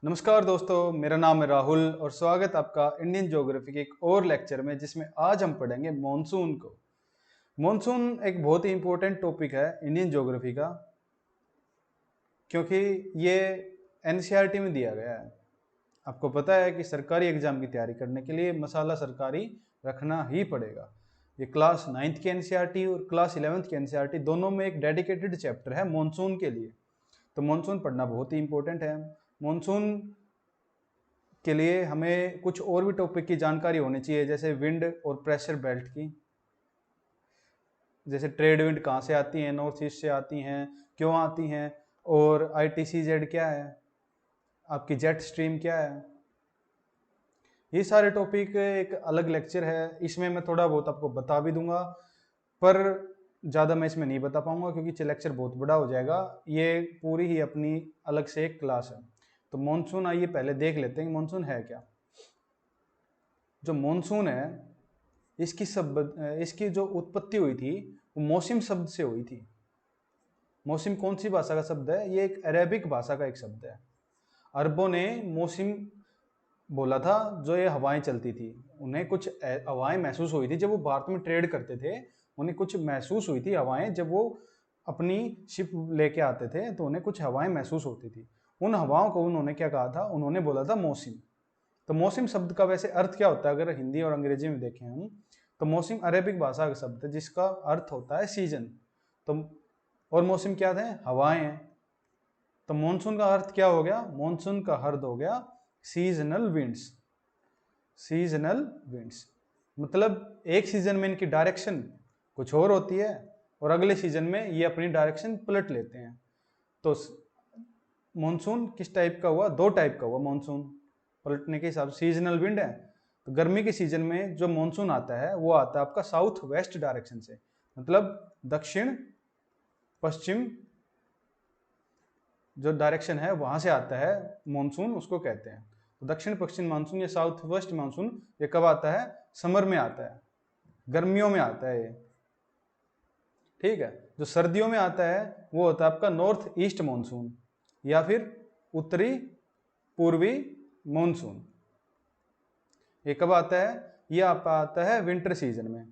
नमस्कार दोस्तों, मेरा नाम है राहुल और स्वागत आपका इंडियन ज्योग्राफी के एक और लेक्चर में जिसमें आज हम पढ़ेंगे मॉनसून को। मॉनसून एक बहुत ही इंपॉर्टेंट टॉपिक है इंडियन ज्योग्राफी का, क्योंकि ये एनसीईआरटी में दिया गया है। आपको पता है कि सरकारी एग्जाम की तैयारी करने के लिए मसाला सरकारी रखना ही पड़ेगा। ये क्लास 9th की एनसीईआरटी और क्लास 11th की एनसीईआरटी दोनों में एक डेडिकेटेड चैप्टर है मॉनसून के लिए। तो मॉनसून पढ़ना बहुत ही इंपॉर्टेंट है। मॉनसून के लिए हमें कुछ और भी टॉपिक की जानकारी होनी चाहिए, जैसे विंड और प्रेशर बेल्ट की। जैसे ट्रेड विंड कहाँ से आती हैं, नॉर्थ ईस्ट से आती हैं, क्यों आती हैं, और ITCZ क्या है, आपकी जेट स्ट्रीम क्या है। ये सारे टॉपिक एक अलग लेक्चर है, इसमें मैं थोड़ा बहुत आपको बता भी दूंगा, पर ज़्यादा मैं इसमें नहीं बता पाऊंगा क्योंकि लेक्चर बहुत बड़ा हो जाएगा। ये पूरी ही अपनी अलग से एक क्लास है। तो मॉनसून आइए पहले देख लेते हैं कि मॉनसून है क्या। जो मॉनसून है इसकी जो उत्पत्ति हुई थी वो मौसम शब्द से हुई थी। मौसम कौन सी भाषा का शब्द है? ये एक अरेबिक भाषा का एक शब्द है। अरबों ने मौसम बोला था, जो ये हवाएं चलती थी, उन्हें कुछ हवाएं महसूस हुई थी जब वो भारत में ट्रेड करते थे। उन्हें कुछ महसूस हुई थी हवाएं, जब वो अपनी शिप लेके आते थे तो उन्हें कुछ हवाएं महसूस होती थी। उन हवाओं को उन्होंने क्या कहा था? उन्होंने बोला था मौसम। तो मौसम शब्द का वैसे अर्थ क्या होता है? अगर हिंदी और अंग्रेजी में देखें हम, तो मौसम अरेबिक भाषा का शब्द है जिसका अर्थ होता है सीजन। तो और मौसम क्या थे? हवाएं हैं। तो मॉनसून का अर्थ क्या हो गया? मॉनसून का अर्थ हो गया सीजनल विंड्स। सीजनल विंड्स मतलब एक सीजन में इनकी डायरेक्शन कुछ और होती है और अगले सीजन में ये अपनी डायरेक्शन पलट लेते हैं। तो मॉनसून किस टाइप का हुआ? दो टाइप का हुआ मॉनसून पलटने के हिसाब से। सीजनल विंड है, तो गर्मी के सीजन में जो मॉनसून आता है वो आता है आपका साउथ वेस्ट डायरेक्शन से, मतलब दक्षिण पश्चिम जो डायरेक्शन है वहां से आता है मॉनसून, उसको कहते हैं। तो दक्षिण पश्चिम मानसून या साउथ वेस्ट मानसून ये कब आता है? समर में आता है, गर्मियों में आता है ये। ठीक है। जो सर्दियों में आता है वो होता है आपका नॉर्थ ईस्ट मानसून या फिर उत्तरी पूर्वी मानसून। ये कब आता है? ये आपका आता है विंटर सीजन में।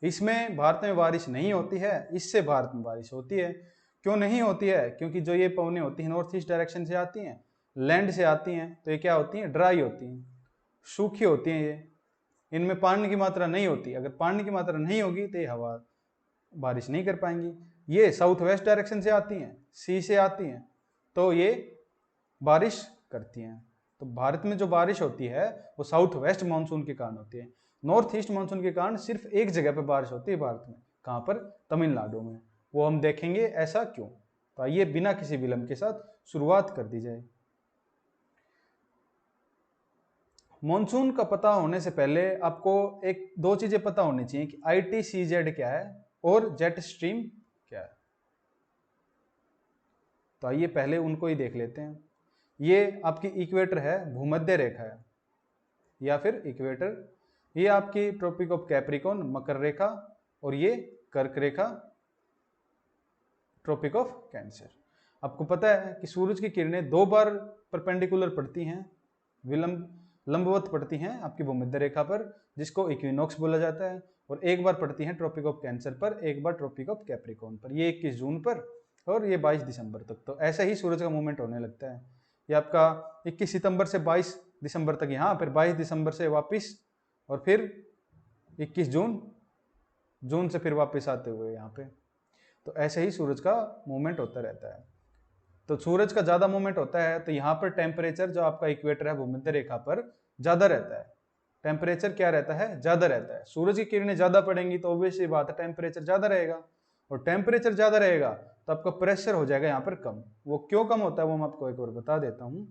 इसमें भारत में बारिश नहीं होती है, इससे भारत में बारिश होती है। क्यों नहीं होती है? क्योंकि जो ये पवनें होती हैं नॉर्थ ईस्ट डायरेक्शन से आती हैं, लैंड से आती हैं, तो ये क्या होती हैं? ड्राई होती हैं, सूखी होती हैं ये। इनमें पानी की मात्रा नहीं होती। अगर पानी की मात्रा नहीं होगी तो ये हवा बारिश नहीं कर पाएंगी। ये साउथ वेस्ट डायरेक्शन से आती हैं, सी से आती हैं, तो ये बारिश करती हैं। तो भारत में जो बारिश होती है वो साउथ वेस्ट मानसून के कारण होती है। नॉर्थ ईस्ट मानसून के कारण सिर्फ एक जगह पर बारिश होती है भारत में। कहाँ पर? तमिलनाडु में। वो हम देखेंगे ऐसा क्यों। तो आइए बिना किसी विलंब के साथ शुरुआत कर दी जाए। मॉनसून का पता होने से पहले आपको एक दो चीजें पता होनी चाहिए कि ITCZ क्या है और जेट स्ट्रीम क्या है। तो आइए पहले उनको ही देख लेते हैं। ये आपकी इक्वेटर है, भूमध्य रेखा है या फिर इक्वेटर। ये आपकी ट्रॉपिक ऑफ कैप्रिकॉर्न मकर रेखा, और ये कर्क रेखा ट्रॉपिक ऑफ कैंसर। आपको पता है कि सूरज की किरणें दो बार परपेंडिकुलर पड़ती हैं, विलंब लंबवत पड़ती हैं आपकी भूमध्य रेखा पर, जिसको इक्विनॉक्स बोला जाता है, और एक बार पड़ती हैं ट्रॉपिक ऑफ कैंसर पर, एक बार ट्रॉपिक ऑफ कैप्रिकॉर्न पर। ये 21 जून पर और ये 22 दिसंबर तक। तो ऐसे ही सूरज का मूवमेंट होने लगता है। ये आपका 21 सितंबर से 22 दिसंबर तक यहाँ, फिर 22 दिसंबर से वापस, और फिर 21 जून, जून से फिर वापस आते हुए यहाँ पे। तो ऐसे ही सूरज का मूवमेंट होता रहता है। तो सूरज का ज्यादा मूवमेंट होता है तो यहाँ पर टेम्परेचर जो आपका इक्वेटर है भूमध्य रेखा पर ज्यादा रहता है। टेम्परेचर क्या रहता है? ज्यादा रहता है। सूरज की किरणें ज्यादा पड़ेंगी तो ऑब्वियसली बात है टेम्परेचर ज्यादा रहेगा, और टेम्परेचर ज्यादा रहेगा तो आपका प्रेशर हो जाएगा यहाँ पर कम। वो क्यों कम होता है वो मैं आपको एक और बता देता हूँ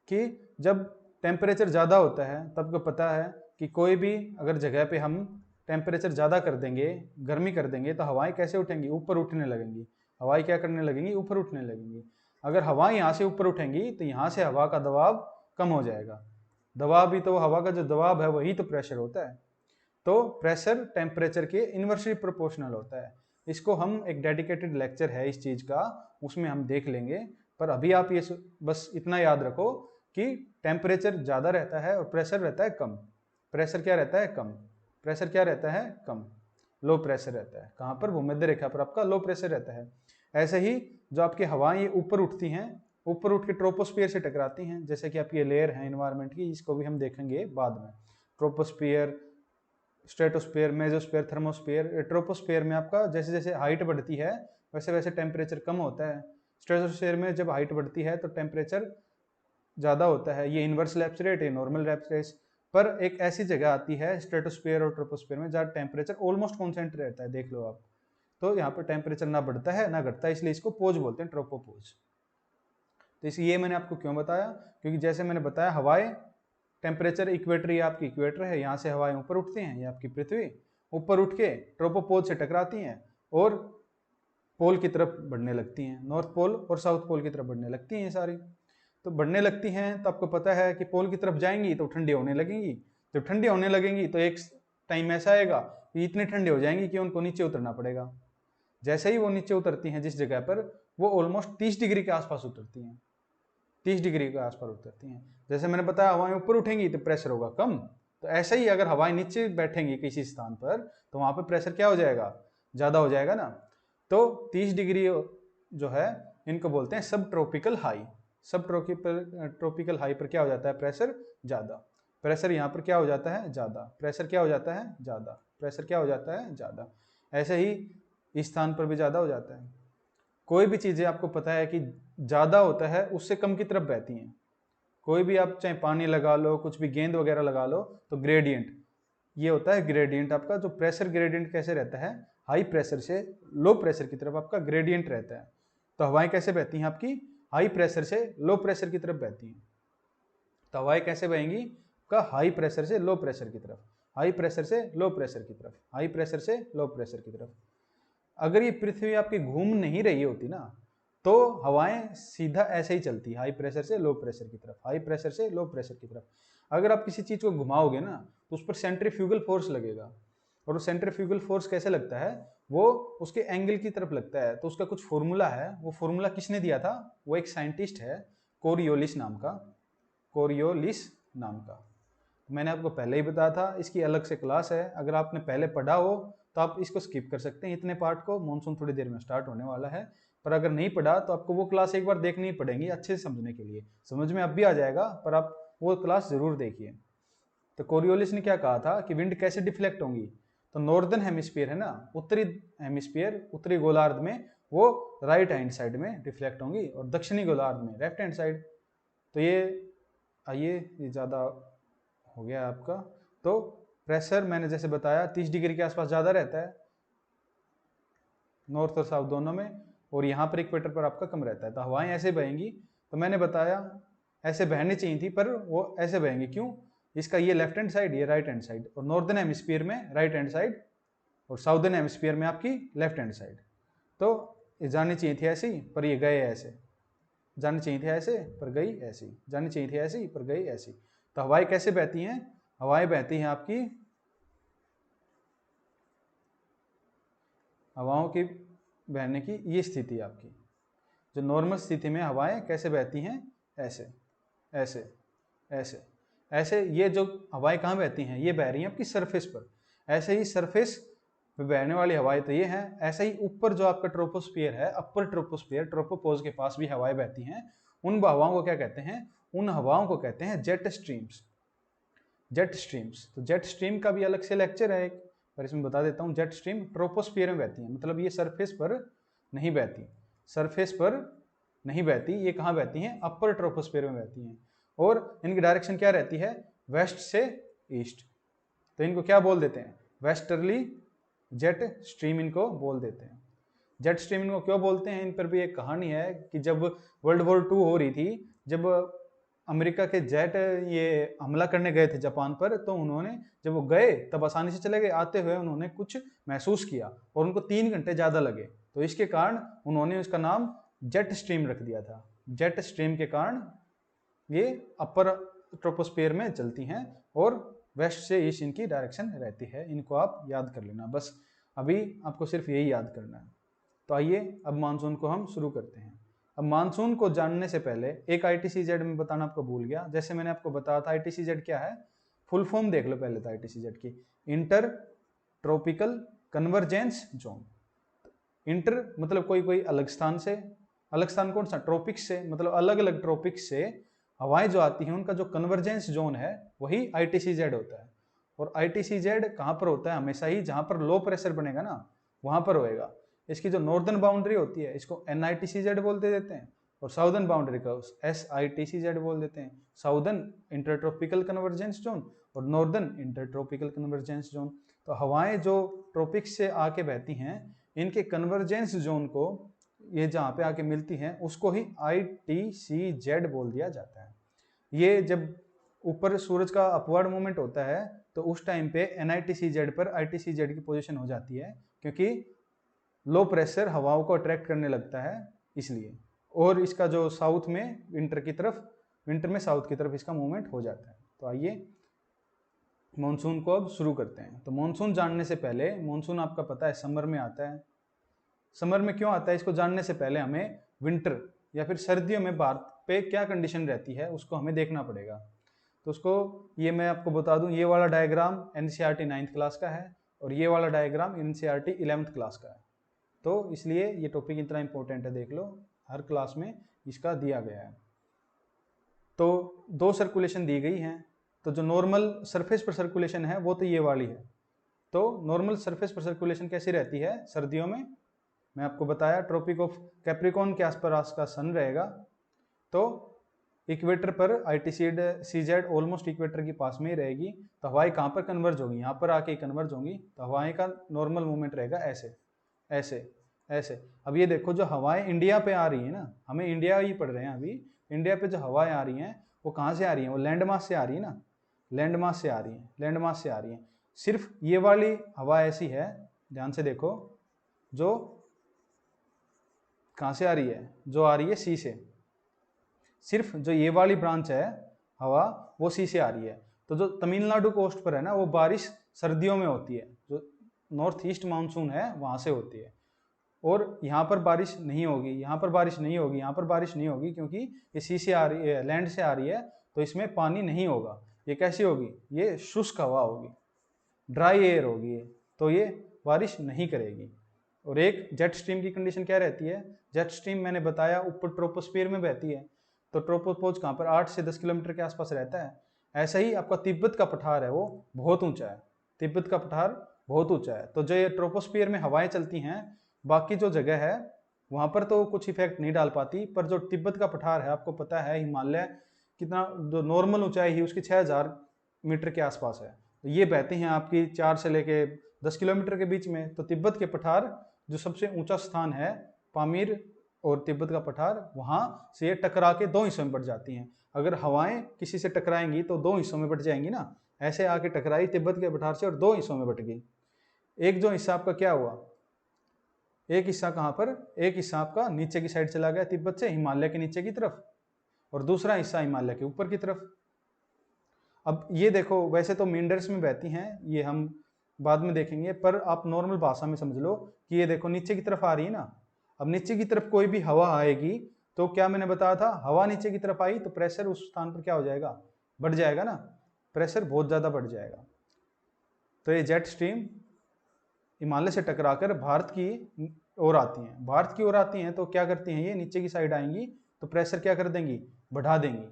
कि जब टेम्परेचर ज्यादा होता है तब आपको पता है कि कोई भी अगर जगह पे हम टेम्परेचर ज्यादा कर देंगे, गर्मी कर देंगे, तो हवाएं कैसे उठेंगी? ऊपर उठने लगेंगी। हवाएं क्या करने लगेंगी? ऊपर उठने लगेंगी। अगर हवाएं यहाँ से ऊपर उठेंगी तो यहाँ से हवा का दबाव कम हो जाएगा। दबाव भी तो हवा का जो दबाव है वही तो प्रेशर होता है। तो प्रेशर टेम्परेचर के इन्वर्सली प्रोपोर्शनल होता है। इसको हम एक डेडिकेटेड लेक्चर है इस चीज का, उसमें हम देख लेंगे। पर अभी आप ये बस इतना याद रखो कि टेम्परेचर ज़्यादा रहता है और प्रेशर रहता है कम। प्रेशर क्या रहता है? कम। प्रेशर क्या रहता है? कम। लो प्रेशर रहता है। कहाँ पर? भूमध्य रेखा पर आपका लो प्रेशर रहता है। ऐसे ही जो आपकी हवाएं ये ऊपर उठती हैं, ऊपर उठ के ट्रोपोस्फियर से टकराती हैं, जैसे कि आपकी ये लेयर है इन्वायरमेंट की, इसको भी हम देखेंगे बाद में। Troposphere, stratosphere, mesosphere, thermosphere. Troposphere में आपका जैसे जैसे हाइट बढ़ती है वैसे वैसे टेम्परेचर कम होता है। स्ट्रेटोस्फियर में जब हाइट बढ़ती है तो टेम्परेचर ज़्यादा होता है। ये इनवर्स लैप्स रेट है, नॉर्मल लैप्स रेट। पर एक ऐसी जगह आती है स्ट्रेटोस्फियर और ट्रोपोस्फियर में जहाँ टेम्परेचर ऑलमोस्ट कॉन्स्टेंट रहता है, देख लो आप। तो यहाँ पर टेम्परेचर ना बढ़ता है ना घटता है, इसलिए इसको पोज बोलते हैं, ट्रोपोपोज। तो इसलिए ये मैंने आपको क्यों बताया, क्योंकि जैसे मैंने बताया हवाएं टेम्परेचर इक्वेटर, ये आपकी इक्वेटर है, यहाँ से हवाएं ऊपर उठती हैं, ये आपकी पृथ्वी ऊपर उठ के ट्रोपोपोज से टकराती हैं और पोल की तरफ बढ़ने लगती हैं, नॉर्थ पोल और साउथ पोल की तरफ बढ़ने लगती हैं ये सारी। तो बढ़ने लगती हैं तो आपको पता है कि पोल की तरफ जाएंगी तो ठंडी होने लगेंगी। जब ठंडी होने लगेंगी तो एक टाइम ऐसा आएगा कि इतनी ठंडी हो जाएंगी कि उनको नीचे उतरना पड़ेगा। जैसे ही वो नीचे उतरती हैं जिस जगह पर, वो ऑलमोस्ट 30 डिग्री के आसपास उतरती हैं, 30 डिग्री के आसपास उतरती हैं। जैसे मैंने बताया हवाएं ऊपर उठेंगी तो प्रेशर होगा कम, तो ऐसे ही अगर हवाएं नीचे बैठेंगी किसी स्थान पर तो वहां पर प्रेशर क्या हो जाएगा? ज़्यादा हो जाएगा ना। तो 30 डिग्री जो है इनको बोलते हैं सब ट्रॉपिकल हाई। सब ट्रॉपिकल हाई पर क्या हो जाता है? प्रेशर ज़्यादा। प्रेशर यहाँ पर क्या हो जाता है? ज़्यादा। प्रेशर क्या हो जाता है? ज़्यादा। प्रेशर क्या हो जाता है? ज़्यादा। ऐसे ही इस स्थान पर भी ज़्यादा हो जाता है। कोई भी चीज़ें आपको पता है कि ज़्यादा होता है उससे कम की तरफ बहती हैं। कोई भी आप चाहे पानी लगा लो, कुछ भी गेंद वगैरह लगा लो, तो ग्रेडियंट ये होता है। ग्रेडियंट आपका जो प्रेशर ग्रेडियंट कैसे रहता है? हाई प्रेशर से लो प्रेशर की तरफ आपका ग्रेडियंट रहता है। तो हवाएं कैसे बहती हैं आपकी? हाई प्रेशर से लो प्रेशर की तरफ बहती हैं। तो हवाएं कैसे बहेंगी? का हाई प्रेशर से लो प्रेशर की तरफ, हाई प्रेशर से लो प्रेशर की तरफ, हाई प्रेशर से लो प्रेशर की तरफ। अगर ये पृथ्वी आपकी घूम नहीं रही होती ना तो हवाएं सीधा ऐसे ही चलती, हाई प्रेशर से लो प्रेशर की तरफ, हाई प्रेशर से लो प्रेशर की तरफ। अगर आप किसी चीज को घुमाओगे ना तो उस पर सेंट्रीफ्यूगल फोर्स लगेगा, और वो सेंट्रीफ्यूगल फोर्स कैसे लगता है? वो उसके एंगल की तरफ लगता है। तो उसका कुछ फॉर्मूला है, वो फॉर्मूला किसने दिया था? वो एक साइंटिस्ट है, कोरियोलिस नाम का, कोरियोलिस नाम का। मैंने आपको पहले ही बताया था, इसकी अलग से क्लास है, अगर आपने पहले पढ़ा हो तो आप इसको स्किप कर सकते हैं, इतने पार्ट को। मॉनसून थोड़ी देर में स्टार्ट होने वाला है, पर अगर नहीं पढ़ा तो आपको वो क्लास एक बार देखनी पड़ेगी अच्छे से समझने के लिए। समझ में अब भी आ जाएगा, पर आप वो क्लास जरूर देखिए। तो कोरियोलिस ने क्या कहा था कि विंड कैसे डिफ्लेक्ट होंगी? तो नॉर्दर्न हेमिस्फीयर है ना, उत्तरी हेमिस्फीयर, उत्तरी गोलार्ध में वो राइट हैंड साइड में डिफ्लेक्ट होंगी और दक्षिणी गोलार्ध में लेफ्ट हैंड साइड। तो ये आइए, ये ज़्यादा हो गया आपका। तो प्रेशर मैंने जैसे बताया 30 डिग्री के आसपास ज़्यादा रहता है नॉर्थ और साउथ दोनों में, और यहाँ पर इक्वेटर पर आपका कम रहता है। तो हवाएं ऐसे बहेंगी, तो मैंने बताया ऐसे बहनी चाहिए थी पर वो ऐसे बहेंगी। क्यों? इसका ये लेफ्ट हैंड साइड, ये राइट हैंड साइड, और नॉर्दर्न हेमिस्फीयर में राइट हैंड साइड और साउदर्न हेमिस्फीयर में आपकी लेफ्ट हैंड साइड। तो ये जानी चाहिए थी ऐसी पर ये गए ऐसे, जानी चाहिए थी ऐसे पर गई ऐसी, जानी चाहिए थी ऐसी पर गई ऐसी। तो हवाएं कैसे बहती हैं? हवाएं बहती हैं आपकी, हवाओं की बहने की ये स्थिति आपकी, जो नॉर्मल स्थिति में हवाएं कैसे बहती हैं? ऐसे ऐसे ऐसे ऐसे। ये जो हवाएं कहाँ बहती हैं? ये बह रही हैं आपकी सरफेस पर। ऐसे ही सरफेस पे बहने वाली हवाएं तो ये हैं। ऐसे ही ऊपर जो आपका ट्रोपोस्फियर है, अपर ट्रोपोस्फियर, ट्रोपोपोज के पास भी हवाएं बहती हैं। उन हवाओं को क्या कहते हैं? उन हवाओं को कहते हैं जेट स्ट्रीम्स। Jet streams. तो जेट स्ट्रीम का भी अलग से लेक्चर है एक, पर इसमें बता देता हूँ। जेट स्ट्रीम ट्रोपोस्फियर में बहती है, मतलब ये सरफेस पर नहीं बहती, सरफेस पर नहीं बहती। ये कहाँ बहती हैं? अपर ट्रोपोस्फियर में बहती हैं। और इनकी डायरेक्शन क्या रहती है? वेस्ट से ईस्ट। तो इनको क्या बोल देते हैं? वेस्टर्ली जेट स्ट्रीम इनको बोल देते हैं। जेट स्ट्रीम इनको क्यों बोलते हैं? इन पर भी एक कहानी है कि जब वर्ल्ड वॉर 2 हो रही थी, जब अमेरिका के जेट ये हमला करने गए थे जापान पर, तो उन्होंने जब वो गए तब आसानी से चले गए, आते हुए उन्होंने कुछ महसूस किया और उनको 3 घंटे ज़्यादा लगे। तो इसके कारण उन्होंने उसका नाम जेट स्ट्रीम रख दिया था। जेट स्ट्रीम के कारण ये अपर ट्रोपोस्फियर में चलती हैं और वेस्ट से ईस्ट इनकी डायरेक्शन रहती है। इनको आप याद कर लेना, बस अभी आपको सिर्फ यही याद करना है। तो आइए अब मानसून को हम शुरू करते हैं। अब मानसून को जानने से पहले एक ITCZ में बताना आपको भूल गया। जैसे मैंने आपको बताया था ITCZ क्या है, फुल फॉर्म देख लो पहले तो ITCZ की, inter tropical convergence zone. Inter मतलब कोई अलग स्थान से, अलग स्थान कौन सा, ट्रॉपिक्स से, मतलब अलग अलग ट्रॉपिक्स से हवाएं जो आती हैं उनका जो कन्वर्जेंस जोन है वही ITCZ होता है। और ITCZ कहाँ पर होता है, हमेशा ही जहां पर लो प्रेशर बनेगा ना वहां पर होएगा। इसकी जो नॉर्दर्न बाउंड्री होती है इसको NITCZ बोलते देते हैं, और साउदर्न बाउंड्री को SITCZ बोल देते हैं, साउदर्न इंटरट्रॉपिकल कन्वर्जेंस जोन और नॉर्दर्न इंटरट्रॉपिकल कन्वर्जेंस जोन। तो हवाएं जो ट्रॉपिक्स से आके बहती हैं इनके कन्वर्जेंस जोन को, ये जहाँ पे आके मिलती हैं उसको ही ITCZ बोल दिया जाता है। ये जब ऊपर सूरज का अपवर्ड मूवमेंट होता है तो उस टाइम पे NITCZ पर ITCZ की पोजीशन हो जाती है, क्योंकि लो प्रेशर हवाओं को अट्रैक्ट करने लगता है इसलिए। और इसका जो साउथ में विंटर में साउथ की तरफ इसका मूवमेंट हो जाता है। तो आइए मॉनसून को अब शुरू करते हैं। तो मॉनसून जानने से पहले, मॉनसून आपका पता है समर में आता है। समर में क्यों आता है इसको जानने से पहले हमें विंटर या फिर सर्दियों में भारत पे क्या कंडीशन रहती है उसको हमें देखना पड़ेगा। तो उसको ये मैं आपको बता दूं, ये वाला डायग्राम NCERT 9th क्लास का है और ये वाला डायग्राम NCERT 11th क्लास का है। तो इसलिए ये टॉपिक इतना इंपॉर्टेंट है, देख लो हर क्लास में इसका दिया गया है। तो दो सर्कुलेशन दी गई हैं। तो जो नॉर्मल सरफेस पर सर्कुलेशन है वो तो ये वाली है। तो नॉर्मल सरफेस पर सर्कुलेशन कैसी रहती है सर्दियों में, मैं आपको बताया ट्रॉपिक ऑफ कैप्रिकॉर्न के आसपास का सन रहेगा। तो इक्वेटर पर ITCZ ऑलमोस्ट इक्वेटर के पास में ही रहेगी। तो हवाएं कहाँ पर कन्वर्ज होगी, यहाँ पर आके कन्वर्ज होंगी। तो हवाएं का नॉर्मल मूवमेंट रहेगा ऐसे ऐसे ऐसे। अब ये देखो जो हवाएं इंडिया पे आ रही है ना, हमें इंडिया ही पढ़ रहे हैं अभी, इंडिया पे जो हवाएं आ रही हैं वो कहाँ से आ रही हैं, वो लैंड मास से आ रही है ना, लैंड मास से आ रही है, लैंड मास से आ रही है। सिर्फ ये वाली हवा ऐसी है, ध्यान से देखो, जो कहाँ से आ रही है, जो आ रही है सी से। सिर्फ जो ये वाली ब्रांच है हवा वो सी से आ रही है। तो जो तमिलनाडु कोस्ट पर है ना वो बारिश सर्दियों में होती है, जो नॉर्थ ईस्ट मानसून है वहां से होती है। और यहाँ पर बारिश नहीं होगी, यहाँ पर बारिश नहीं होगी, यहाँ पर बारिश नहीं होगी, क्योंकि ये सी से आ रही है, लैंड से आ रही है, तो इसमें पानी नहीं होगा। ये कैसी होगी, ये शुष्क हवा होगी, ड्राई एयर होगी, तो ये बारिश नहीं करेगी। और एक जेट स्ट्रीम की कंडीशन क्या रहती है, जेट स्ट्रीम मैंने बताया ऊपर ट्रोपोस्फीयर में बहती है। तो ट्रोपोपोज कहाँ पर 8 से 10 किलोमीटर के आसपास रहता है। ऐसा ही आपका तिब्बत का पठार है वो बहुत ऊंचा है, तिब्बत का पठार बहुत ऊंचा है। तो जो ये ट्रोपोस्फीयर में हवाएं चलती हैं, बाकी जो जगह है वहां पर तो कुछ इफेक्ट नहीं डाल पाती, पर जो तिब्बत का पठार है, आपको पता है हिमालय कितना, जो नॉर्मल ऊंचाई है उसकी 6000 मीटर के आसपास है। तो ये बहती हैं आपकी 4 से लेके 10 किलोमीटर के बीच में। तो तिब्बत के पठार जो सबसे ऊंचा स्थान है, पामीर और तिब्बत का पठार, वहां से ये टकरा के दो हिस्सों में बट जाती हैं। अगर हवाएं किसी से टकराएंगी तो दो हिस्सों में बट जाएंगी ना, ऐसे आके टकराई तिब्बत के पठार से और दो हिस्सों में बट गई। एक जो हिस्सा आपका क्या हुआ, एक हिस्सा कहाँ पर, एक हिस्सा आपका नीचे की साइड चला गया तिब्बत से हिमालय के नीचे की तरफ, और दूसरा हिस्सा हिमालय के ऊपर की तरफ। अब ये देखो, वैसे तो मींडर्स में बहती हैं, ये हम बाद में देखेंगे, पर आप नॉर्मल भाषा में समझ लो कि ये देखो नीचे की तरफ आ रही है ना। अब नीचे की तरफ कोई भी हवा आएगी तो क्या मैंने बताया था, हवा नीचे की तरफ आई तो प्रेशर उस स्थान पर क्या हो जाएगा, बढ़ जाएगा ना, प्रेशर बहुत ज्यादा बढ़ जाएगा। तो ये जेट स्ट्रीम हिमालय से टकराकर भारत की ओर आती हैं, भारत की ओर आती हैं तो क्या करती हैं, ये नीचे की साइड आएंगी तो प्रेशर क्या कर देंगी, बढ़ा देंगी।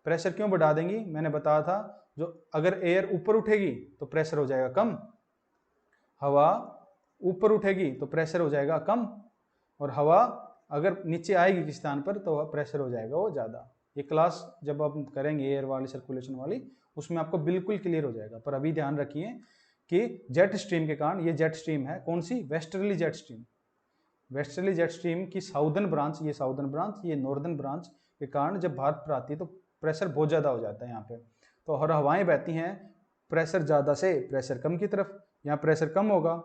प्रेशर क्यों बढ़ा देंगी, मैंने बताया था, जो अगर एयर ऊपर उठेगी तो प्रेशर हो जाएगा कम, हवा ऊपर उठेगी तो प्रेशर हो जाएगा कम, और हवा अगर नीचे आएगी किस स्थान पर तो प्रेशर हो जाएगा वो ज़्यादा। ये क्लास जब आप करेंगे एयर वाली सर्कुलेशन वाली, उसमें आपको बिल्कुल क्लियर हो जाएगा। पर अभी ध्यान रखिए कि जेट स्ट्रीम के कारण, ये जेट स्ट्रीम है कौन सी, westerly jet stream, westerly jet stream की साउदर्न ब्रांच, ये साउदर्न ब्रांच, ये नॉर्दर्न ब्रांच के कारण जब भारत पर आती है तो प्रेशर बहुत ज़्यादा हो जाता है यहाँ पे। तो हर हवाएं बहती हैं प्रेशर ज़्यादा से प्रेशर कम की तरफ, यहाँ प्रेशर कम होगा।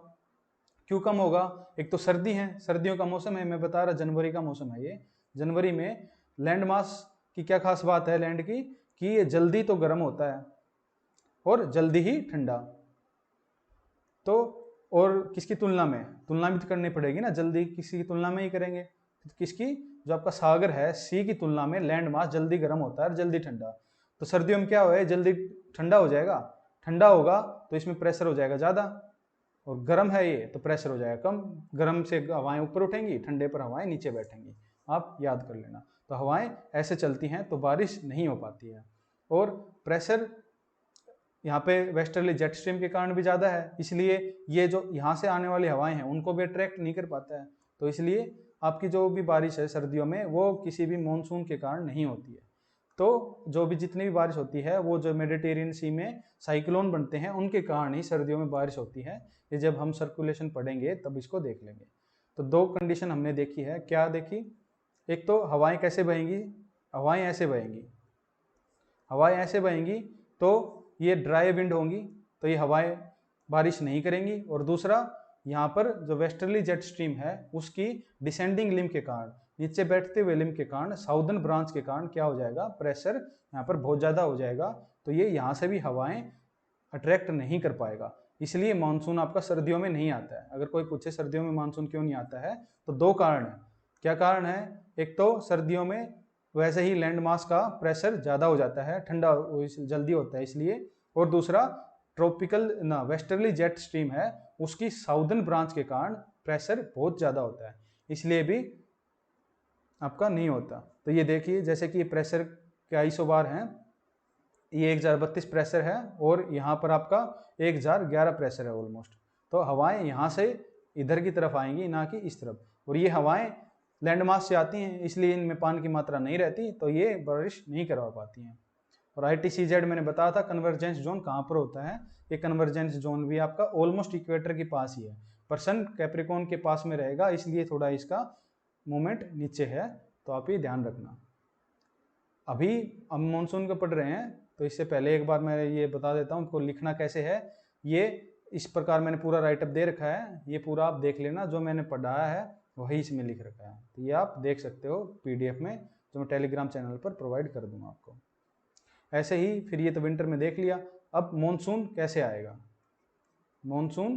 क्यों कम होगा, एक तो सर्दी है, सर्दियों का मौसम है, मैं बता रहा जनवरी का मौसम है ये। जनवरी में लैंड मास की क्या खास बात है लैंड की, कि ये जल्दी तो गर्म होता है और जल्दी ही ठंडा। तो और किसकी तुलना में, तुलना भी तो करनी पड़ेगी ना, जल्दी किसी की तुलना में ही करेंगे, तो किसकी, जो आपका सागर है सी की तुलना में लैंड मास जल्दी गर्म होता है और जल्दी ठंडा। तो सर्दियों में क्या हो जल्दी ठंडा हो जाएगा, ठंडा होगा तो इसमें प्रेशर हो जाएगा ज़्यादा, और गर्म है ये तो प्रेशर हो जाएगा कम। गर्म से हवाएं ऊपर उठेंगी, ठंडे पर हवाएं नीचे बैठेंगी, आप याद कर लेना। तो हवाएं ऐसे चलती हैं तो बारिश नहीं हो पाती है। और प्रेशर यहाँ पे वेस्टर्ली जेट स्ट्रीम के कारण भी ज़्यादा है, इसलिए ये जो यहाँ से आने वाली हवाएं हैं उनको भी अट्रैक्ट नहीं कर पाता है। तो इसलिए आपकी जो भी बारिश है सर्दियों में वो किसी भी मानसून के कारण नहीं होती है। तो जो भी जितनी भी बारिश होती है वो जो मेडिटेरियन सी में साइक्लोन बनते हैं उनके कारण ही सर्दियों में बारिश होती है। ये जब हम सर्कुलेशन पढ़ेंगे तब इसको देख लेंगे। तो दो कंडीशन हमने देखी है, क्या देखी? एक तो हवाएं कैसे बहेंगी, हवाएं ऐसे बहेंगी, हवाएं ऐसे बहेंगी तो ये ड्राई विंड होंगी तो ये हवाएं बारिश नहीं करेंगी। और दूसरा यहाँ पर जो वेस्टर्ली जेट स्ट्रीम है उसकी डिसेंडिंग लिम्ब के कारण, नीचे बैठते हुए लिम्ब के कारण, साउदर्न ब्रांच के कारण क्या हो जाएगा, प्रेशर यहाँ पर बहुत ज़्यादा हो जाएगा। तो ये यहाँ से भी हवाएं अट्रैक्ट नहीं कर पाएगा, इसलिए मानसून आपका सर्दियों में नहीं आता है। अगर कोई पूछे सर्दियों में मानसून क्यों नहीं आता है तो दो कारण है। क्या कारण है? एक तो सर्दियों में वैसे ही लैंड मास का प्रेशर ज़्यादा हो जाता है, ठंडा जल्दी होता है इसलिए। और दूसरा ट्रॉपिकल ना वेस्टर्ली जेट स्ट्रीम है उसकी साउदर्न ब्रांच के कारण प्रेशर बहुत ज़्यादा होता है, इसलिए भी आपका नहीं होता। तो ये देखिए जैसे कि प्रेशर के आइसोबार हैं, ये 1032 प्रेशर है और यहाँ पर आपका 1011 प्रेशर है ऑलमोस्ट। तो हवाएं यहाँ से इधर की तरफ आएंगी, ना कि इस तरफ। और ये हवाएं लैंड मास से आती हैं इसलिए इनमें पानी की मात्रा नहीं रहती, तो ये बारिश नहीं करवा पाती हैं। और ITCZ मैंने बताया था कन्वर्जेंस जोन कहाँ पर होता है। ये कन्वर्जेंस जोन भी आपका ऑलमोस्ट इक्वेटर के पास ही है, पर सन कैप्रिकॉर्न के पास में रहेगा, इसलिए थोड़ा इसका मूवमेंट नीचे है, तो आप ये ध्यान रखना। अभी हम मानसून को पढ़ रहे हैं तो इससे पहले एक बार मैं ये बता देता हूँ इसको लिखना कैसे है। ये इस प्रकार मैंने पूरा राइटअप दे रखा है, ये पूरा आप देख लेना, जो मैंने पढ़ाया है वही इसमें लिख रखा है। तो ये आप देख सकते हो PDF में, जो मैं टेलीग्राम चैनल पर प्रोवाइड कर दूंगा आपको। ऐसे ही फिर ये तो विंटर में देख लिया। अब मॉनसून कैसे आएगा, मॉनसून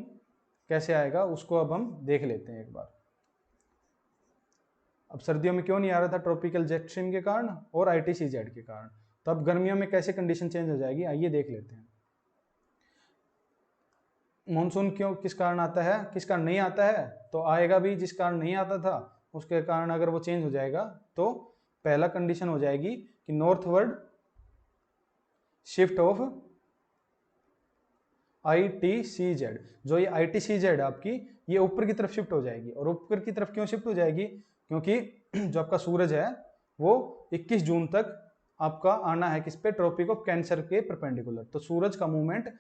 कैसे आएगा उसको अब हम देख लेते हैं एक बार। अब सर्दियों में क्यों नहीं आ रहा था, ट्रॉपिकल जेट स्ट्रीम के कारण और ITCZ के कारण। तो अब गर्मियों में कैसे कंडीशन चेंज हो जाएगी, आइए देख लेते हैं। मॉनसून क्यों किस कारण आता है, किस कारण नहीं आता है, तो आएगा भी जिस कारण नहीं आता था उसके कारण अगर वो चेंज हो जाएगा तो पहला कंडीशन हो जाएगी कि नॉर्थवर्ड शिफ्ट ऑफ ITCZ। जो ये ITCZ आपकी ये ऊपर की तरफ शिफ्ट हो जाएगी। और ऊपर की तरफ क्यों शिफ्ट हो जाएगी, क्योंकि जो आपका सूरज है वो 21 जून तक आपका आना है किस पे, ट्रॉपिक ऑफ कैंसर के परपेंडिकुलर। तो सूरज का मूवमेंट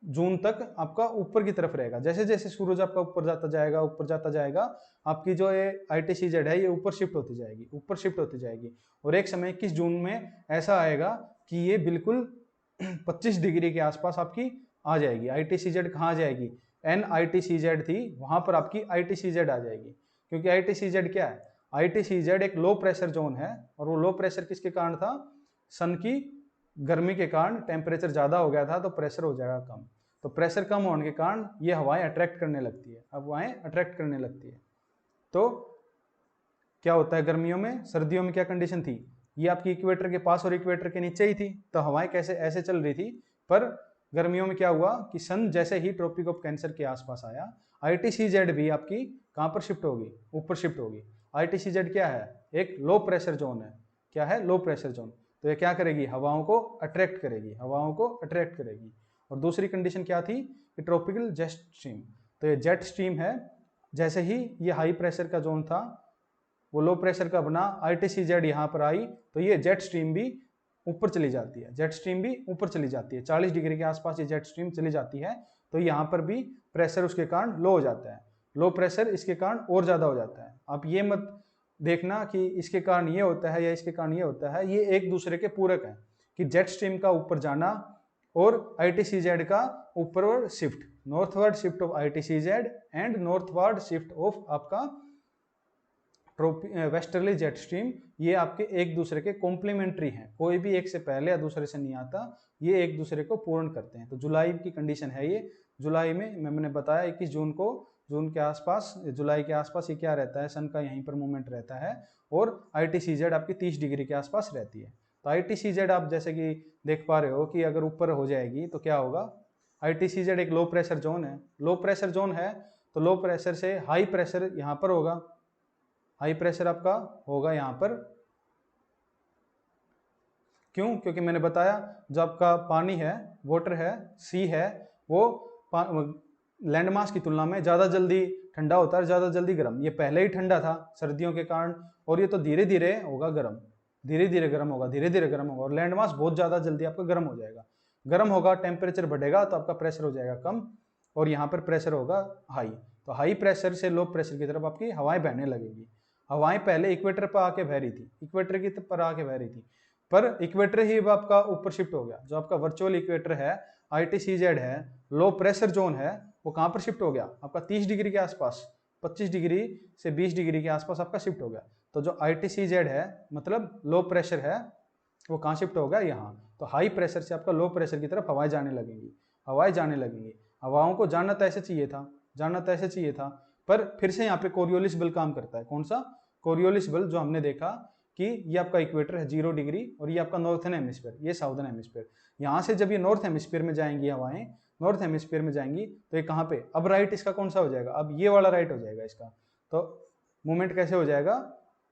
जून तक आपका ऊपर की तरफ रहेगा। जैसे जैसे सूरज आपका ऊपर जाता जाएगा, ऊपर जाता जाएगा, आपकी जो ये ITCZ है ये ऊपर शिफ्ट होती जाएगी, ऊपर शिफ्ट होती जाएगी। और एक समय 21 जून में ऐसा आएगा कि ये बिल्कुल 25 डिग्री के आसपास आपकी आ जाएगी। ITCZ कहाँ आ जाएगी, NITCZ थी वहां पर आपकी ITCZ आ जाएगी। क्योंकि ITCZ क्या है, ITCZ एक लो प्रेशर जोन है, और वो लो प्रेशर किसके कारण था, सन की गर्मी के कारण टेम्परेचर ज़्यादा हो गया था तो प्रेशर हो जाएगा कम। तो प्रेशर कम होने के कारण ये हवाएं अट्रैक्ट करने लगती है, हवाएं अट्रैक्ट करने लगती है। तो क्या होता है गर्मियों में, सर्दियों में क्या कंडीशन थी, ये आपकी इक्वेटर के पास और इक्वेटर के नीचे ही थी, तो हवाएं कैसे ऐसे चल रही थी। पर गर्मियों में क्या हुआ कि सन जैसे ही ट्रॉपिक ऑफ कैंसर के आसपास आया, ITCZ भी आपकी कहाँ पर शिफ्ट होगी, ऊपर शिफ्ट होगी। ITCZ क्या है, एक लो प्रेशर जोन है। क्या है, लो प्रेशर जोन। तो ये क्या करेगी, हवाओं को अट्रैक्ट करेगी, हवाओं को अट्रैक्ट करेगी। और दूसरी कंडीशन क्या थी कि ट्रॉपिकल जेट स्ट्रीम, तो ये जेट स्ट्रीम है, जैसे ही ये हाई प्रेशर का जोन था वो लो प्रेशर का बना, ITCZ यहाँ पर आई तो ये जेट स्ट्रीम भी ऊपर चली जाती है, जेट स्ट्रीम भी ऊपर चली जाती है, 40 डिग्री के आसपास ये जेट स्ट्रीम चली जाती है। तो यहाँ पर भी प्रेशर उसके कारण लो हो जाता है, लो प्रेशर इसके कारण और ज़्यादा हो जाता है। आप ये मत देखना कि इसके कारण ये होता है या इसके कारण ये होता है, ये एक दूसरे के पूरक हैं कि जेट स्ट्रीम का ऊपर जाना और ITCZ का ऊपरवर्ड shift, northward shift of ITCZ and northward shift of आपका वेस्टर्ली जेट स्ट्रीम, ये आपके एक दूसरे के कॉम्प्लीमेंट्री हैं, कोई भी एक से पहले या दूसरे से नहीं आता, ये एक दूसरे को पूर्ण करते हैं। तो जुलाई की कंडीशन है ये, जुलाई में मैंने बताया 21 जून को जून के आसपास, जुलाई के आसपास ये क्या रहता है, सन का यहीं पर मूवमेंट रहता है, और ITCZ आपकी 30 डिग्री के आसपास रहती है। तो ITCZ आप जैसे कि देख पा रहे हो कि अगर ऊपर हो जाएगी तो क्या होगा, ITCZ एक लो प्रेशर जोन है, लो प्रेशर जोन है तो लो प्रेशर से हाई प्रेशर यहाँ पर होगा, हाई प्रेशर आपका होगा यहाँ पर। क्यों? क्योंकि मैंने बताया जो आपका पानी है, वाटर है, सी है, वो लैंड मास की तुलना में ज़्यादा जल्दी ठंडा होता है, ज़्यादा जल्दी गर्म। ये पहले ही ठंडा था सर्दियों के कारण, और ये तो धीरे धीरे होगा गर्म, धीरे धीरे गर्म होगा, धीरे धीरे गर्म होगा, और लैंड मास बहुत ज़्यादा जल्दी आपका गर्म हो जाएगा। गर्म होगा, टेम्परेचर बढ़ेगा तो आपका प्रेशर हो जाएगा कम, और यहाँ पर प्रेशर होगा हाई। तो हाई प्रेशर से लो प्रेशर की तरफ आपकी हवाएं बहने लगेगी। हवाएं पहले इक्वेटर पर आके बह रही थी, इक्वेटर की पर आके बह रही थी, पर इक्वेटर ही अब आपका ऊपर शिफ्ट हो गया। जो आपका वर्चुअल इक्वेटर है, ITCZ है, लो प्रेशर जोन है, वो कहाँ पर शिफ्ट हो गया, आपका 30 डिग्री के आसपास, 25 डिग्री से 20 डिग्री के आसपास आपका शिफ्ट हो गया। तो जो ITCZ है मतलब लो प्रेशर है, वो कहाँ शिफ्ट हो गया, यहाँ। तो हाई प्रेशर से आपका लो प्रेशर की तरफ हवाएं जाने लगेंगी, हवाएं जाने लगेंगी। हवाओं को जाना तो ऐसे चाहिए था, जाना तो ऐसे चाहिए था, पर फिर से यहाँ पे कोरियोलिस बल काम करता है। कौन सा? कोरियोलिस बल, जो हमने देखा कि ये आपका इक्वेटर है 0 डिग्री, और ये आपका नॉर्थन हेमिस्फीयर, ये साउथर्न हेमिस्फीयर। यहाँ से जब ये नॉर्थ हेमिस्फीयर में जाएंगी हवाएं, नॉर्थ हेमिस्फीयर में जाएंगी, तो ये कहाँ पे, अब राइट इसका कौन सा हो जाएगा, अब ये वाला राइट हो जाएगा इसका। तो मूवमेंट कैसे हो जाएगा,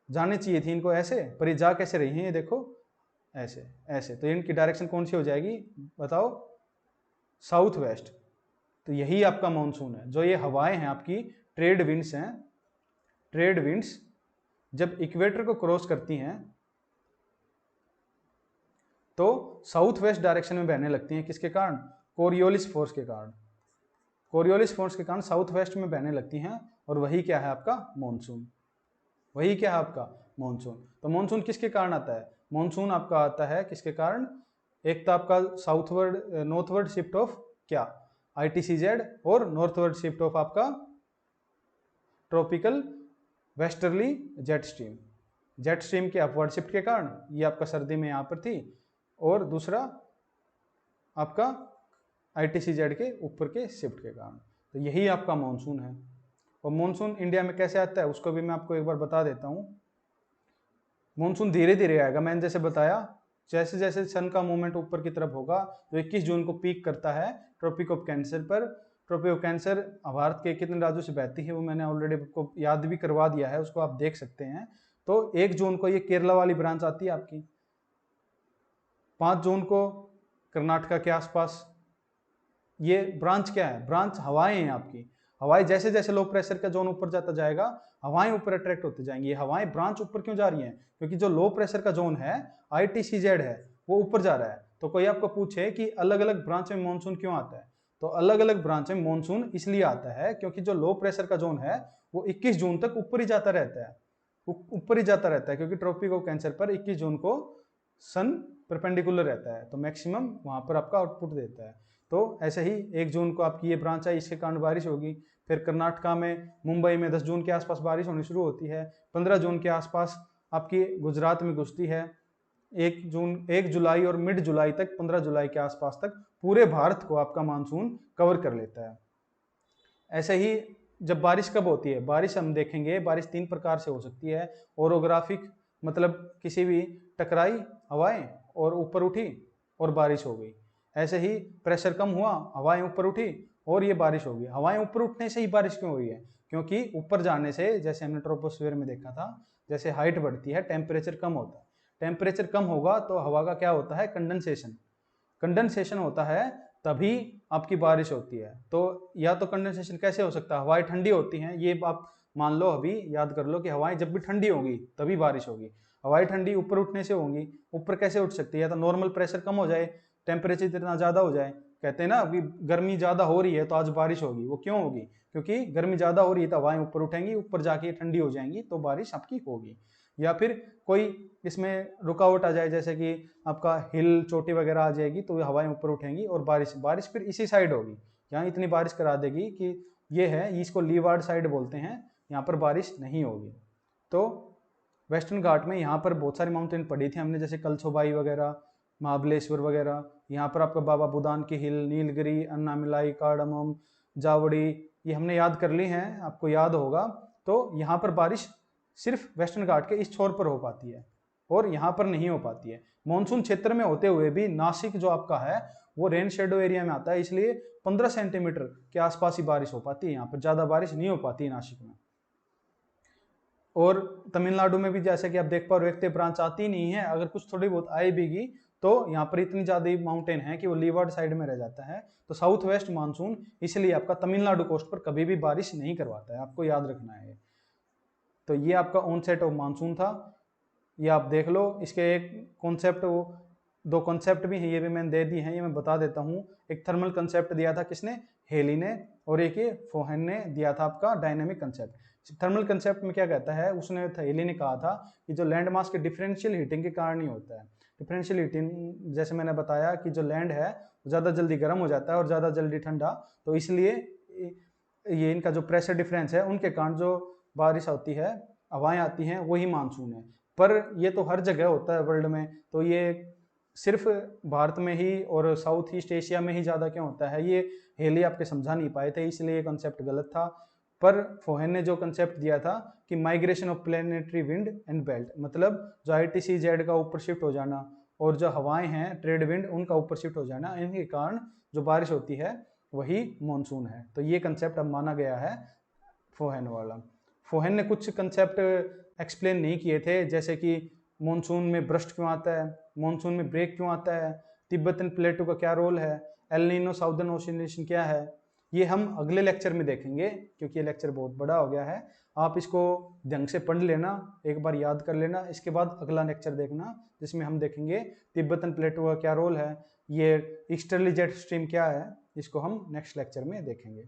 जाने चाहिए थी इनको ऐसे, पर ये जा कैसे रही हैं, ये देखो ऐसे ऐसे, तो इनकी डायरेक्शन कौन सी हो जाएगी बताओ, साउथ वेस्ट। तो यही आपका मानसून है। जो ये हवाएं हैं आपकी ट्रेड विंड्स हैं, ट्रेड विंड्स जब इक्वेटर को क्रॉस करती हैं तो साउथ वेस्ट डायरेक्शन में बहने लगती हैं। किसके कारण? कोरियोलिस फोर्स के कारण। कोरियोलिस फोर्स के कारण साउथ वेस्ट में बहने लगती हैं, और वही क्या है आपका मॉनसून, वही क्या है आपका मॉनसून। तो मॉनसून किसके कारण आता है? मॉनसून आपका आता है किसके कारण? एक तो आपका साउथवर्ड नॉर्थवर्ड शिफ्ट ऑफ क्या, ITCZ, और नॉर्थवर्ड शिफ्ट ऑफ आपका tropical westerly jet stream, jet stream के अपवर्ड शिफ्ट के कारण ये आपका सर्दी में यहाँ पर थी, और दूसरा आपका ITCZ के ऊपर के शिफ्ट के कारण। तो यही आपका मॉनसून है। और मॉनसून इंडिया में कैसे आता है उसको भी मैं आपको एक बार बता देता हूँ। मॉनसून धीरे धीरे आएगा, मैंने जैसे बताया, जैसे जैसे सन का मूवमेंट ऊपर की तरफ होगा, जो 21 जून को पीक करता है ट्रॉपिक ऑफ कैंसर पर। ट्रॉपिक ऑफ कैंसर भारत के कितने राज्यों से बहती है वो मैंने ऑलरेडी आपको याद भी करवा दिया है, उसको आप देख सकते हैं। तो 1 जून को ये केरला वाली ब्रांच आती है आपकी, 5 जून को कर्नाटका के आसपास। ये ब्रांच क्या है? ब्रांच हवाएं हैं आपकी। हवाएं जैसे जैसे लो प्रेशर का जोन ऊपर जाता जाएगा, हवाएं ऊपर अट्रैक्ट होते जाएंगी। ये हवाएं ब्रांच ऊपर क्यों जा रही हैं? क्योंकि जो लो प्रेशर का जोन है ITCZ है, वो ऊपर जा रहा है। तो कोई आपको पूछे कि अलग अलग ब्रांच में मानसून क्यों आता है, तो अलग अलग ब्रांच में मानसून इसलिए आता है क्योंकि जो लो प्रेशर का जोन है वो 21 जून तक ऊपर ही जाता रहता है, ऊपर ही जाता रहता है, क्योंकि ट्रॉपिक ऑफ कैंसर पर 21 जून को सन परपेंडिकुलर रहता है, तो मैक्सिमम वहां पर आपका आउटपुट देता है। तो ऐसे ही 1 जून को आपकी ये ब्रांच आई, इसके कारण बारिश होगी। फिर कर्नाटका में, मुंबई में 10 जून के आसपास बारिश होनी शुरू होती है। 15 जून के आसपास आपकी गुजरात में घुसती है। 1 जुलाई और मिड जुलाई तक, 15 जुलाई के आसपास तक पूरे भारत को आपका मानसून कवर कर लेता है। ऐसे ही जब बारिश कब होती है? बारिश हम देखेंगे, बारिश 3 प्रकार से हो सकती है। ओरोग्राफिक, मतलब किसी भी टकराई हवाएं और ऊपर उठी और बारिश हो गई। ऐसे ही प्रेशर कम हुआ, हवाएं ऊपर उठी और ये बारिश हो गई। हवाएं ऊपर उठने से ही बारिश क्यों हुई है? क्योंकि ऊपर जाने से, जैसे हमने ट्रोपोस्फीयर में देखा था, जैसे हाइट बढ़ती है टेम्परेचर कम होता है। टेम्परेचर कम होगा तो हवा का क्या होता है? कंडेंसेशन। कंडेंसेशन होता है तभी आपकी बारिश होती है। तो या तो कंडेंसेशन कैसे हो सकता है? हवाएं ठंडी होती हैं, ये आप मान लो, अभी याद कर लो कि हवाएं जब भी ठंडी होगी तभी बारिश होगी। हवाएं ठंडी ऊपर उठने से होंगी। ऊपर कैसे उठ सकती है? या तो नॉर्मल प्रेशर कम हो जाए, टेम्परेचर इतना ज़्यादा हो जाए। कहते हैं ना कि गर्मी ज़्यादा हो रही है तो आज बारिश होगी। वो क्यों होगी? क्योंकि गर्मी ज़्यादा हो रही है तो हवाएं ऊपर उठेंगी, ऊपर जाके ठंडी हो जाएंगी तो बारिश आपकी होगी। या फिर कोई इसमें रुकावट आ जाए, जैसे कि आपका हिल, चोटी वगैरह आ जाएगी तो हवाएं ऊपर उठेंगी और बारिश फिर इसी साइड होगी। यहाँ इतनी बारिश करा देगी कि ये है, इसको लीवार्ड साइड बोलते हैं, यहाँ पर बारिश नहीं होगी। तो वेस्टर्न घाट में यहाँ पर बहुत सारी माउंटेन पड़ी थी हमने, जैसे कलसोबाई वगैरह, महाबलेश्वर वगैरह। यहाँ पर आपका बाबा बुदान की हिल, नीलगिरी, अन्नामिलाई, कार्डमम, जावड़ी, ये हमने याद कर ली हैं, आपको याद होगा। तो यहाँ पर बारिश सिर्फ वेस्टर्न घाट के इस छोर पर हो पाती है और यहाँ पर नहीं हो पाती है। मानसून क्षेत्र में होते हुए भी नासिक जो आपका है वो रेन शेडो एरिया में आता है, इसलिए 15 सेंटीमीटर के आसपास ही बारिश हो पाती है, यहाँ पर ज़्यादा बारिश नहीं हो पाती है नासिक में। और तमिलनाडु में भी जैसे कि आप देख पा रहे हो एक ब्रांच आती नहीं है, अगर कुछ थोड़ी बहुत आए भी तो यहाँ पर इतनी ज़्यादा माउंटेन है कि वो लीवार्ड साइड में रह जाता है। तो साउथ वेस्ट मानसून इसलिए आपका तमिलनाडु कोस्ट पर कभी भी बारिश नहीं करवाता है, आपको याद रखना है। तो ये आपका ऑनसेट ऑफ मानसून था, ये आप देख लो। इसके एक कॉन्सेप्ट, दो कॉन्सेप्ट भी हैं, ये भी मैंने दे दी हैं, ये मैं बता देता हूँ। एक थर्मल कंसेप्ट दिया था किसने, हेली ने, और एक ये फोहेन ने दिया था आपका डायनेमिक कंसेप्ट। थर्मल कंसेप्ट में क्या कहता है, उसने हेली ने कहा था कि जो लैंड मास के डिफरेंशियल हीटिंग के कारण ही होता है। डिफरेंशियल हीटिंग जैसे मैंने बताया कि जो लैंड है ज़्यादा जल्दी गर्म हो जाता है और ज़्यादा जल्दी ठंडा, तो इसलिए ये इनका जो प्रेशर डिफरेंस है उनके कारण जो बारिश होती है, हवाएं आती हैं, वही मानसून है। पर ये तो हर जगह होता है वर्ल्ड में, तो ये सिर्फ भारत में ही और साउथ ईस्ट एशिया में ही ज़्यादा क्यों होता है, ये हेली आपके समझा नहीं पाए थे, इसलिए ये कंसेप्ट गलत था। पर फोहेन ने जो कंसेप्ट दिया था कि migration of planetary wind and belt, मतलब जो ITCZ का ऊपर शिफ्ट हो जाना और जो हवाएं हैं ट्रेड विंड उनका ऊपर शिफ्ट हो जाना, इनके कारण जो बारिश होती है वही मानसून है। तो ये कंसेप्ट अब माना गया है फोहेन वाला। फोहेन ने कुछ कंसेप्ट एक्सप्लेन नहीं किए थे, जैसे कि मानसून में ब्रस्ट क्यों आता है, मानसून में ब्रेक क्यों आता है, तिब्बतन प्लेटो का क्या रोल है, एल नीनो साउदर्न ओशिलेशन क्या है। ये हम अगले लेक्चर में देखेंगे, क्योंकि ये लेक्चर बहुत बड़ा हो गया है। आप इसको ढंग से पढ़ लेना, एक बार याद कर लेना, इसके बाद अगला लेक्चर देखना जिसमें हम देखेंगे तिब्बतन प्लेटो का क्या रोल है, ये ईस्टर्ली जेट स्ट्रीम क्या है, इसको हम नेक्स्ट लेक्चर में देखेंगे।